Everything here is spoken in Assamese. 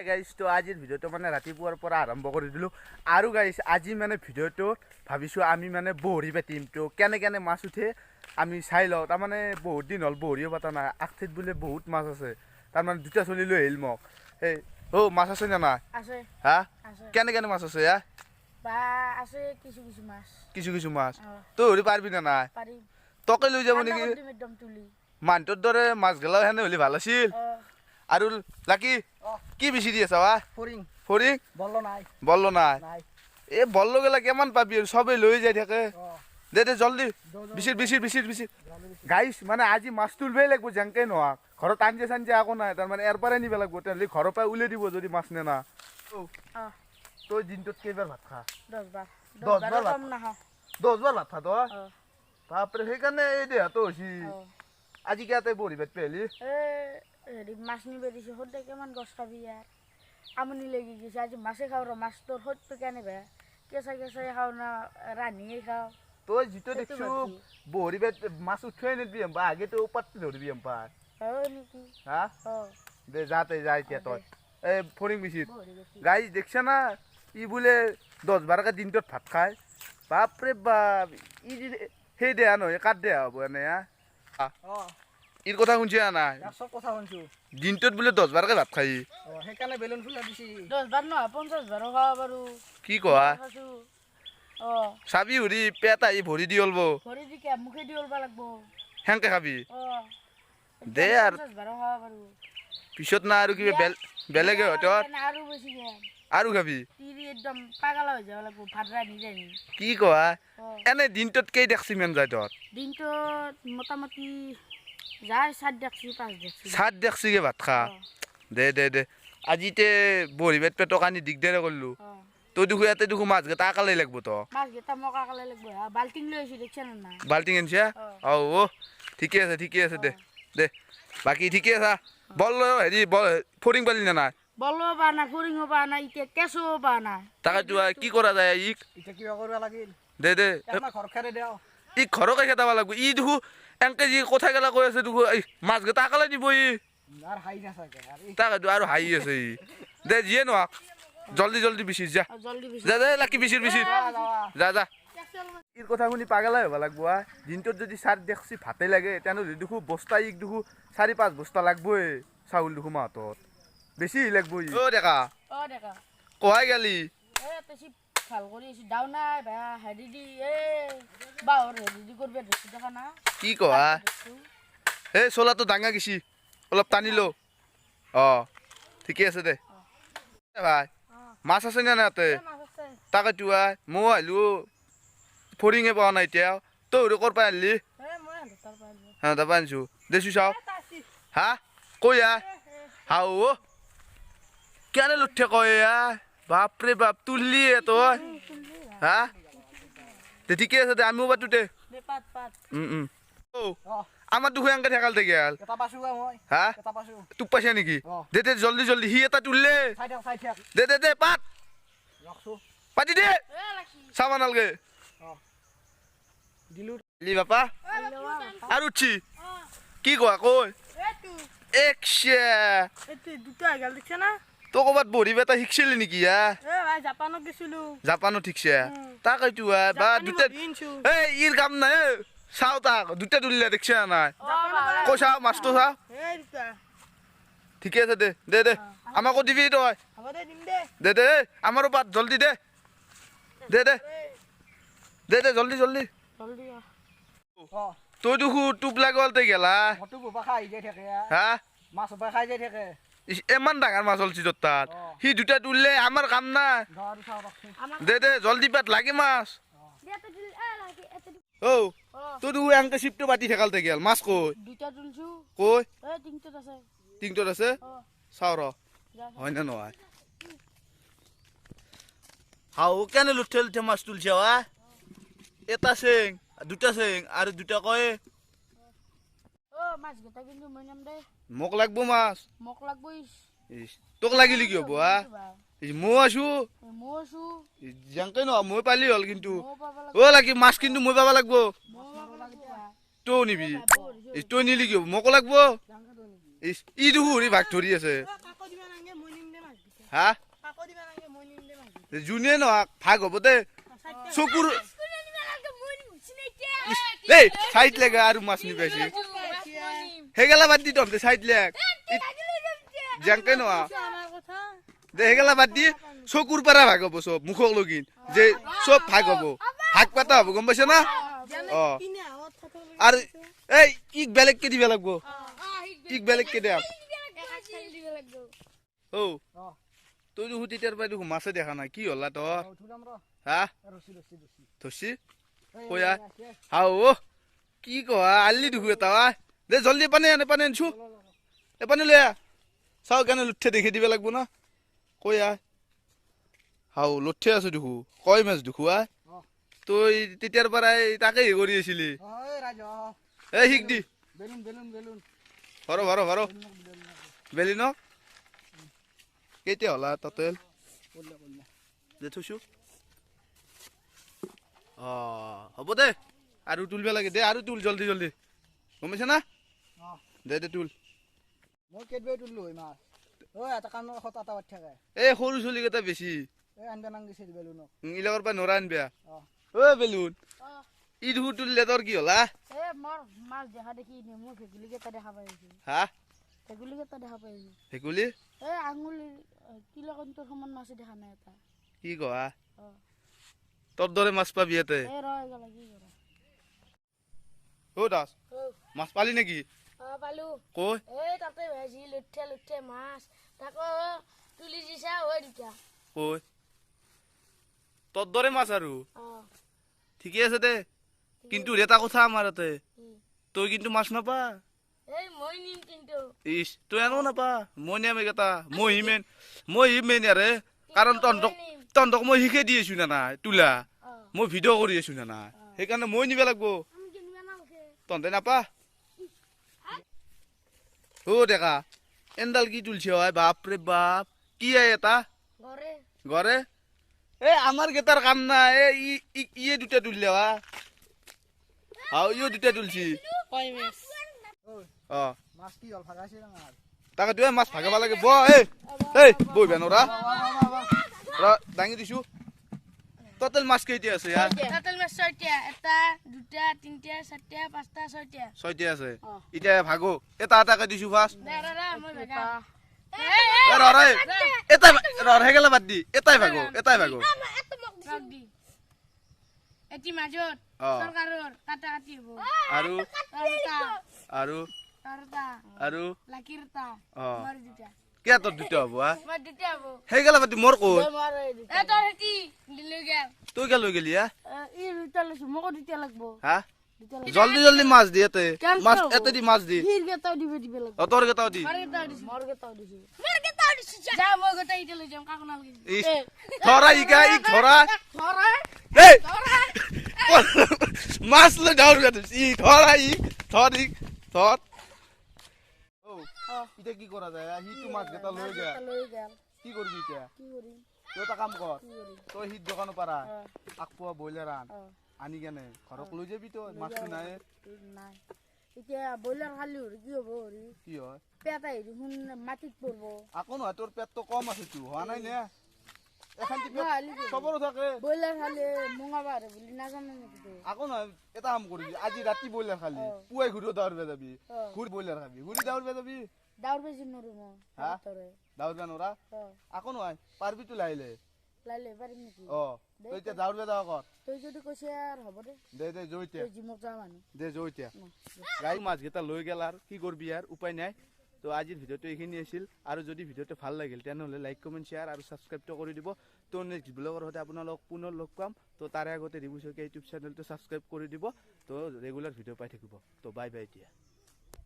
গাইজ তো আজিৰ ভিডিঅ'টো মানে ৰাতিপুৱাৰ পৰা আৰম্ভ কৰি দিলোঁ আৰু গাইজ আজি মানে ভিডিঅ'টো ভাবিছোঁ আমি মানে বহৰি পাতিম তো কেনে মাছ উঠে আমি চাই লওঁ তাৰমানে বহুত দিন হ'ল বহৰিও পতা নাই আগঠিত বোলে বহুত মাছ আছে তাৰমানে দুটা চলি লৈ আহিল মোক এই মাছ আছে নে নাই আছে হা কেনে মাছ আছে বা আছে কিছু মাছ তই ধৰি পাৰিবি নে নাই তোকে লৈ যাব নেকি মানুহটোৰ দৰে মাছ গেলাও সেনে হ'লে ভাল আছিল আৰু লাকি কি বিচাৰি আছা ফৰিং বল্ল নাই এই বল্ল গেলা কিমান পাবি চবেই লৈ যাই থাকে দে জলদি বিচিৰ গাইছ মানে আজি মাছ তুলবই লাগিব যেনকে নহওক ঘৰত আঞ্জে একো নাই তাৰমানে ইয়াৰ পৰাই নিব লাগিব তেনেহ'লে ঘৰৰ পৰা উলিয়াই দিব যদি মাছ নে না তই দিনটোত কেইবাৰ ভাত খা 10 বাৰ ভাত খা তই বাপৰে সেইকাৰণে এই দেহাটো হৈছে আজি কিয় তই বহি ভাত পেলি মাছ নিব দিছে সদায় কিমান গছ খাবি ইয়াৰ আমনি লাগি গৈছে আজি মাছে খাওঁ ৰ মাছ তোৰ সত্য কেনে বে কেঁচাই খাওঁ না ৰান্ধিয়ে খাওঁ তই যিটো দেখিছো বহৰি ভাত মাছ উঠোৱাই নিদিবি বা আগেতো পাতি ধৰিবি এম্পাৰ নেকি হা দে যা তই যা এতিয়া তই এই ফৰিং বিচিত গাইজ দেখছা না ই বোলে 10 বাৰকে দিনটোত ভাত খায় বাপৰে বাপ ই সেই দেহা নহয় কাঠ দেহা হ'ব এনে ইৰ কথা শুনছি নাই সব কথা শুনছো দিনটোত বোলে 10 বাৰকে ভাত খাই সেইকাৰণে বেলুন ফুলা দিছি 10 বাৰ নহয় 50 বাৰো খাব পাৰো কি কোৱা চাবি হৰি পেট আহি ভৰি দি অলব ভৰি দি কে মুখে দি অলবা লাগব হেংকে খাবি দে আৰু 50 বাৰো খাব পাৰো পিছত না আৰু কিবা বেলেগে হতৰ আৰু বেছি গে আৰু খাবি তিৰি একদম পাগল হৈ যাব লাগব ভাত ৰান্ধি যানি কি কোৱা এনে দিনটোত কেই দেখছি মেন যায় তোৰ দিনটোত মোটামুটি যায় 7 দেখছি 5 দেখছি 7 দেখছিকে ভাত খা দে আজিতে বহি ভাত পেটৰ কানি দিগদাৰে কৰিলো তই দেখো ইয়াতে দেখো মাছ গেটা আকালে লাগব তো মাছ গেটা মোক আকালে লাগব বাল্টিং লৈ আছি দেখছ না বাল্টিং আনছা ঠিকে আছে দে বাকি ঠিকে আছে বল হেৰি ফৰিং পালি না নাই বলো বা না ফৰিং বা না ইতে কেঁচো বা না তাকে কি কৰা যায় ইটা কিবা কৰিব লাগিল দে আমাৰ ঘৰ খেৰে দেও ই ঘৰকে খেদাব লাগিব ই দেখো এনকে যি কথা গেলা কৈ আছে দেখো মাছ গেটা আকালে দিব আর হাই না থাকে তাকে আৰু হাই আছে দে যিয়ে নহওক জলদি বিচিৰ যা যা লাকি বিচিৰ যা ইৰ কথা শুনি পাগলাই হ'ব লাগব দিনটোত যদি 4 দেখছি ভাতে লাগে তেনেহ'লে দেখো বস্তা ইক দেখো 4-5 বস্তা লাগবই চাউল দেখো মাহতত বেছি লাগব ডেকা কহাই গেলি ভাল কৰি আছো দাও নাই বা হেৰি দি বাহৰ হেৰি দি কৰবে দেখি দেখা না কি কহা চোলাটো ডাঙা গেছি অলপ টানি লো ঠিকে আছে দে ভাই মাছ আছে নে নাতে তাকেতো মই আহিলো ফৰিঙে পোৱা নাই এতিয়া তই ক'ৰ পৰা আহিলি তাৰপৰা আনিছো দেছো চাও হা কৈ হাও কেনে লুঠে কয় বাপৰে বাপ তুললি তই হা দে ঠিকে আছে দে আমিও পাতো দে আমার দুখো এনকে ঠেকাল থেকে গেল হা তোক পাইছে নেকি দে জলদি সি এটা তুললে দে পাত পাতি দে চাবা নালগে দিলি বাপা আৰু উঠছি কি কোৱা কৈ তো ক'বাত বহি বেটা শিকছিলি নেকি জাপানো ঠিকছে তাকেইতো বা দুটা ইৰ কাম নাই চাও তাক দুটা তুলিলে দেখছে নাই কৈ চাও মাছটো চাও ঠিকে আছে দে আমাকো দিবি তই দে আমাৰো পাত জলদি দে জলদি তই দেখো টোপ লাগল তই গেলা হা ইমান ডাঙৰ মাছ হলছি তোৰ তাত সি দুটা তুললে আমাৰ কাম না দে জলদি পাত লাগে মাছ তই দেখো এনকে চিপটো পাতি থাকাল তই গেল মাছ কৈ টিংটোত আছে চাও ৰ হয় না নহয় হাও কেনে লুঠে মাছ তুলছে এটা চেং দুটা চেং আৰু দুটা কয় মোক লাগব মাছ তোক লাগিলি কি হব মই আছো যেনকে নহয় মই পালি হল কিন্তু লাগি মাছ কিন্তু মই পাবা লাগব তই নিবি তই নিলি কি হব মোকো লাগব ই দেখো ভাগ ধৰি আছে হা যোনে নহক ভাগ হ'ব দে চকুৰ দেই চাইড লেগে আৰু মাছ নিবাইছে সেইগেলা বাদ দি তহঁতে চাইড লেগ জেংকে নোৱা দে সেইগেলা বাদ দি চকুৰ পৰা ভাগ হ'ব চব মুখক লগিন যে চব ভাগ হ'ব ভাগ পাতা হ'ব গম পাইছ না অ আৰু এই ইক বেলেগকে দিবা লাগব ইক বেলেগকে দে ও তই দেখো তেতিয়াৰ পৰা দেখো মাছে দেখা নাই কি হলা তোৰ হা ধৰছি কয়া হাও কি কয়া আলি দেখো এটা দে জলদি পানী আনছো এ পানী লৈ আহ চাও কেনে লুঠে দেখি দিবা লাগব না কয়া হাও লুঠে আছো দেখো কয় মাছ দেখো তই তেতিয়াৰ পৰাই তাকে হে কৰি আছিলি এ শিক দি ভৰ বেলিনক কেতিয়া হলা টটেল দে থৈছো হ'ব দে আৰু তুলব লাগে দে আৰু তুল জলদি জলদি গম পাইছা না দে তুল মই কেটবে তুললো মাছ ঐ এটা কানৰ কাষত আটা বাট থাকে এই সৰু চলিকেইটা বেছি এই আনবে নাংগিছে বেলুনক ইলাকৰ পৰা নৰা আনবিয়া ঐ বেলুন ই দেখো তুলিলে তোৰ কি হলা এ মোৰ মাছ দেখা দেখি মোৰ ভেকুলীকেইটা দেখা পাই আছো হা ভেকুলীকেইটা দেখা পাই আছো ভেকুলী এ আঙুলি কিলোকন্তৰ সমান মাছ দেখা নাই এটা কি কয়া তোৰ দৰে মাছ পাবি ইয়াতে এ ৰয় গলা কি কৰা ও দাস মাছ পালি নেকি পালো কই এই তাতে ভাজি লুঠে মাছ তাকো তুলি দিছা হয় দুটা কই তোৰ দৰে মাছ আৰু ঠিকে আছে দে কিন্তু এটা কথা আমাৰ ইয়াতে তই কিন্তু মাছ নাপা এই মই নিম কিন্তু ইস তই আনো নাপা মই নিয়াম এইকেইটা মই হিমেন ইয়াৰে কাৰণ তহঁতক মই শিকাই দি আছো না নাই তোলা মই ভিডিঅ' কৰি আছো না নাই সেইকাৰণে মই নিব লাগব তহঁতে নাপা ও ডেকা এনডাল কি তুলছি হয় বাপৰে বাপ কি এটা ঘৰে এই আমাৰ গেটাৰ কাম নাই ইয়ে দুটা তুললে ইয়ে দুটা তুলছি মাছ কি হল ভাগাইছে না তাকে তুই মাছ ভাগাব লাগে বহিবা নৰা দাঙি দিছো টোটেল মাছ কেইটা আছে টোটেল মাছ 6টা এটা দুটা তিনটা চাৰটা পাঁচটা ছয়টা আছে এতিয়া ভাগো এটা এটাকে দিছো ফাৰ্ষ্ট মই ভাগা হেগেলা বাদ দি এটাই ভাগো এটি মাজত সৰকাৰৰ কাটা কাটি হ'ব আৰু লাকিৰটা মোৰ দুটা কে তোৰ দুটা হ'ব মোৰ দুটা হ'ব হেগেলা বাদ দি মোৰ কই এটা হেতি দিলৈ গেল তুই কে লৈ গেলি ই দুটা লৈছো মোক দুটা লাগব হা জলদি মাছ দি এতে মাছ এতে দি মাছ দি ফিৰ গেটাও দিব লাগব তোৰ গেটাও দি মোৰ গেটাও দিছি যা মই গটা ইতে লৈ যাম কাকো নালগে ধৰা ধৰা এই মাছ লৈ ডাউৰ ই ধৰা ধৰ এতিয়া কি কৰা যায় সিটো মাছ গেটা লৈ গেল কি কৰিবি এতিয়া তই এটা কাম কৰ তই সিট দোকানৰ পৰা আকপুৱা ব্ৰইলাৰ আনি কেনে ঘৰক লৈ যাবি তই মাছটো নাই এতিয়া ব্ৰইলাৰ খালি কি হ'ব কি হয় পেট আহি দেখোন মাটিত পৰিব আকৌ নহয় তোৰ পেটটো কম আছে তো হোৱা নাই নে এখানটি চবৰো থাকে ব্ৰইলাৰ খালি মঙাবাৰ বুলি নাজানো নেকি আকৌ নহয় এটা কাম কৰিবি আজি ৰাতি ব্ৰইলাৰ খালি পুৱাই ঘূৰি দাউৰবে যাবি ঘূৰি ব্ৰইলাৰ খাবি ঘূৰি দাউৰবে যাবি দাউৰবে জিনৰো মই দাউৰবে নৰা আকৌ নহয় পাৰবি তো লাইলে পাৰিম নেকি তই এতিয়া দাউৰবে যাও কৰ তই যদি কৈছে আৰু হ'ব দে জয়তিয়া জিমত যাম মানুহ দে জয়তিয়া গাই মাছকেইটা লৈ গেল আৰু কি কৰবি আৰু উপায় নাই তো আজিৰ ভিডিঅ'টো এইখিনি আছিল আৰু যদি ভিডিঅ'টো ভাল লাগিল তেনেহ'লে লাইক কমেণ্ট শ্বেয়াৰ আৰু ছাবস্ক্ৰাইবটো কৰি দিব তো নেক্সট ব্লগৰ সৈতে আপোনালোক পুনৰ লগ পাম তো তাৰে আগতে ৰিভিউ শইকীয়া ইউটিউব চেনেলটো ছাবস্ক্ৰাইব কৰি দিব তো ৰেগুলাৰ ভিডিঅ' পাই থাকিব তো বাই বাই এতিয়া